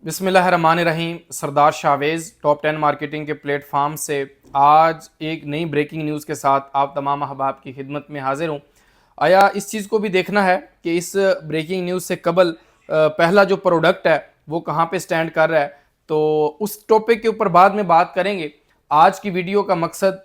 बिस्मिल्लाहिर्रहमानिर्रहीम। सरदार Chavez top 10 marketing के platform से आज एक नई ब्रेकिंग न्यूज़ के साथ आप तमाम अहबाब की खिदमत में हाजिर हूँ। आया इस चीज़ को भी देखना है कि इस ब्रेकिंग न्यूज़ से कबल पहला जो प्रोडक्ट है वो कहाँ पे स्टैंड कर रहा है, तो उस टॉपिक के ऊपर बाद में बात करेंगे। आज की वीडियो का मकसद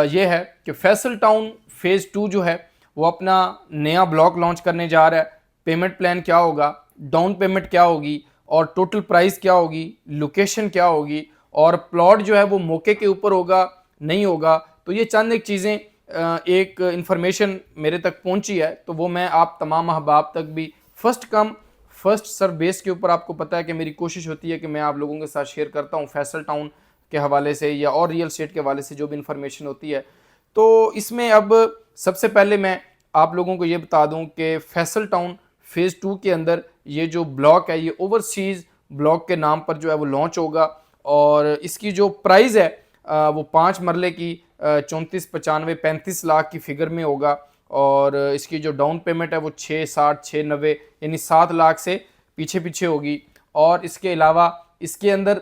ये है कि फैसल टाउन फ़ेज़ 2 जो है वो अपना नया ब्लॉक लॉन्च करने जा रहा है। पेमेंट प्लान क्या होगा, डाउन पेमेंट क्या होगी और टोटल प्राइस क्या होगी, लोकेशन क्या होगी और प्लॉट जो है वो मौके के ऊपर होगा नहीं होगा। तो ये चंद एक चीज़ें एक इन्फॉर्मेशन मेरे तक पहुंची है, तो वो मैं आप तमाम अहबाब तक भी first come first serve base के ऊपर, आपको पता है कि मेरी कोशिश होती है कि मैं आप लोगों के साथ शेयर करता हूँ फैसल टाउन के हवाले से या और रियल एस्टेट के हवाले से जो भी इन्फॉर्मेशन होती है। तो इसमें अब सबसे पहले मैं आप लोगों को ये बता दूं कि फैसल टाउन फ़ेज़ 2 के अंदर ये जो ब्लॉक है ये ओवरसीज़ ब्लॉक के नाम पर जो है वो लॉन्च होगा और इसकी जो प्राइस है वो 5 मरले की 34, 95, 35 लाख की फिगर में होगा और इसकी जो डाउन पेमेंट है वो 6, 60, 6, 90 यानी 7 लाख से पीछे पीछे होगी। और इसके अलावा इसके अंदर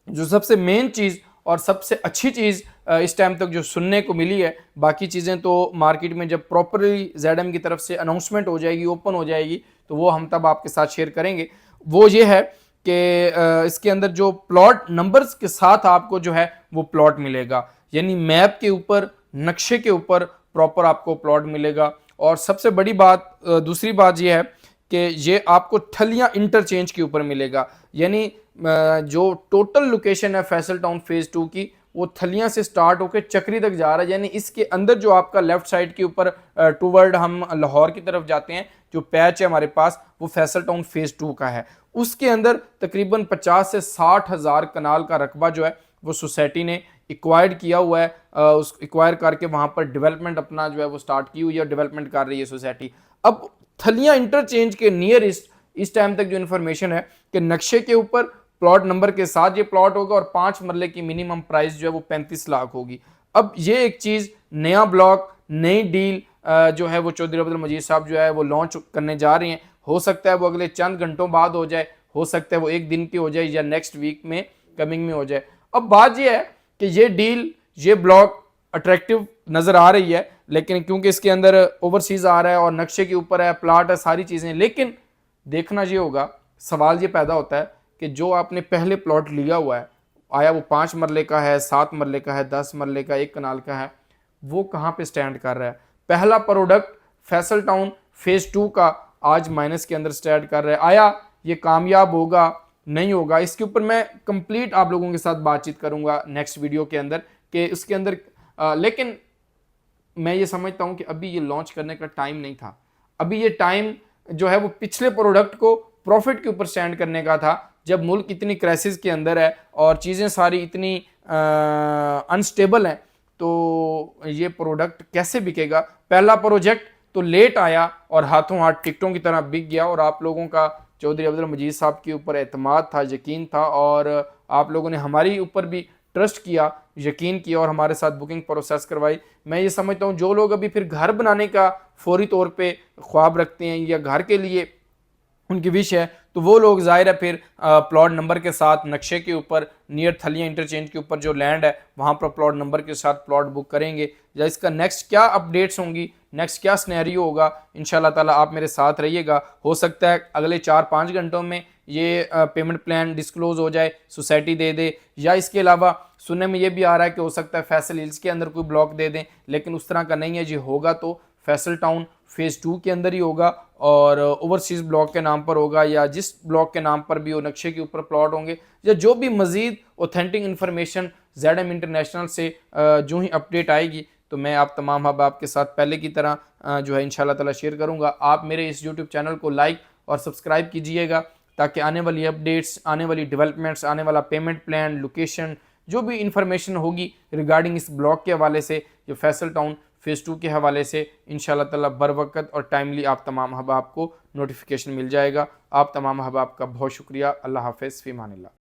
जो सबसे मेन चीज़ और सबसे अच्छी चीज़ इस टाइम तक जो सुनने को मिली है, बाकी चीज़ें तो मार्केट में जब प्रॉपरली जेडएम की तरफ से अनाउंसमेंट हो जाएगी, ओपन हो जाएगी, तो वो हम तब आपके साथ शेयर करेंगे। वो ये है कि इसके अंदर जो प्लॉट नंबर्स के साथ आपको जो है वो प्लॉट मिलेगा, यानी मैप के ऊपर, नक्शे के ऊपर प्रॉपर आपको प्लॉट मिलेगा। और सबसे बड़ी बात, दूसरी बात ये है कि ये आपको ठलियाँ इंटरचेंज के ऊपर मिलेगा, यानी जो टोटल लोकेशन है फैसल टाउन फ़ेज़ 2 की वो थलियां से स्टार्ट होकर चक्री तक जा रहा है। यानी इसके अंदर जो आपका लेफ्ट साइड के ऊपर टूवर्ड हम लाहौर की तरफ जाते हैं, जो पैच है हमारे पास वो फैसल टाउन फ़ेज़ 2 का है। उसके अंदर तकरीबन 50 से 60 हज़ार कनाल का रकबा जो है वो सोसाइटी ने एक्वायर्ड किया हुआ है। उस एक्वायर करके वहाँ पर डेवलपमेंट अपना जो है वो स्टार्ट की हुई है और डेवलपमेंट कर रही है सोसाइटी। अब थलियां इंटरचेंज के नियरेस्ट इस टाइम तक जो इन्फॉर्मेशन है कि नक्शे के ऊपर प्लॉट नंबर के साथ ये प्लॉट होगा और 5 मरले की मिनिमम प्राइस जो है वो 35 लाख होगी। अब ये एक चीज़, नया ब्लॉक, नई डील जो है वो चौधरी अब्दुल मजीद साहब जो है वो लॉन्च करने जा रहे हैं। हो सकता है वो अगले चंद घंटों बाद हो जाए, हो सकता है वो एक दिन की हो जाए या नेक्स्ट वीक में कमिंग में हो जाए। अब बात ये है कि ये डील, ये ब्लॉक अट्रैक्टिव नज़र आ रही है, लेकिन क्योंकि इसके अंदर ओवरसीज़ आ रहा है और नक्शे के ऊपर है, प्लाट है, सारी चीज़ें, लेकिन देखना ये होगा, सवाल ये पैदा होता है कि जो आपने पहले प्लॉट लिया हुआ है, आया वो 5 मरले का है, 7 मरले का है, 10 मरले का, 1 कनाल का है, वो कहाँ पे स्टैंड कर रहा है। पहला प्रोडक्ट फैसल टाउन फ़ेज़ 2 का आज माइनस के अंदर स्टैंड कर रहा है। आया ये कामयाब होगा नहीं होगा, इसके ऊपर मैं कंप्लीट आप लोगों के साथ बातचीत करूंगा नेक्स्ट वीडियो के अंदर कि उसके अंदर लेकिन मैं ये समझता हूँ कि अभी ये लॉन्च करने का टाइम नहीं था। अभी ये टाइम जो है वो पिछले प्रोडक्ट को प्रॉफिट के ऊपर स्टैंड करने का था, जब मुल्क इतनी क्राइसिस के अंदर है और चीज़ें सारी इतनी अनस्टेबल हैं, तो ये प्रोडक्ट कैसे बिकेगा। पहला प्रोजेक्ट तो लेट आया और हाथों हाथ टिकटों की तरह बिक गया और आप लोगों का चौधरी अब्दुल मजीद साहब के ऊपर एतमाद था, यकीन था और आप लोगों ने हमारी ऊपर भी ट्रस्ट किया, यकीन किया और हमारे साथ बुकिंग प्रोसेस करवाई। मैं ये समझता हूँ जो लोग अभी फिर घर बनाने का फौरी तौर पे ख्वाब रखते हैं या घर के लिए उनकी विश है, तो वो लोग ज़ाहिर है फिर प्लॉट नंबर के साथ नक्शे के ऊपर नियर थलियाँ इंटरचेंज के ऊपर जो लैंड है वहाँ पर प्लॉट नंबर के साथ प्लॉट बुक करेंगे। या इसका नेक्स्ट क्या अपडेट्स होंगी, नेक्स्ट क्या स्नैरियो होगा, इंशाल्लाह ताला आप मेरे साथ रहिएगा। हो सकता है अगले 4-5 घंटों में ये पेमेंट प्लान डिस्क्लोज हो जाए, सोसाइटी दे दे, या इसके अलावा सुनने में ये भी आ रहा है कि हो सकता है फैसल हिल्स के अंदर कोई ब्लॉक दे दें, लेकिन उस तरह का नहीं है। जी होगा तो फैसल टाउन फ़ेज़ 2 के अंदर ही होगा और ओवरसीज़ ब्लॉक के नाम पर होगा, या जिस ब्लॉक के नाम पर भी वो नक्शे के ऊपर प्लॉट होंगे, या जो भी मज़ीद ऑथेंटिक इन्फॉर्मेशन जेडएम इंटरनेशनल से जो ही अपडेट आएगी तो मैं आप तमाम अहबाब के साथ पहले की तरह जो है इंशाल्लाह ताला शेयर करूँगा। आप मेरे इस यूट्यूब चैनल को लाइक और सब्सक्राइब कीजिएगा ताकि आने वाली अपडेट्स, आने वाली डेवलपमेंट्स, आने वाला पेमेंट प्लान, लोकेशन, जो भी इंफॉर्मेशन होगी रिगार्डिंग इस ब्लॉक के हवाले से, जो फैसल टाउन फ़ेज़ 2 के हवाले से, इंशाल्लाह ताला बर वक़्त और टाइमली आप तमाम अहबाब को नोटिफिकेशन मिल जाएगा। आप तमाम अहबाब का बहुत शुक्रिया। अल्लाह हाफ़िज़, फ़ी अमानिल्लाह।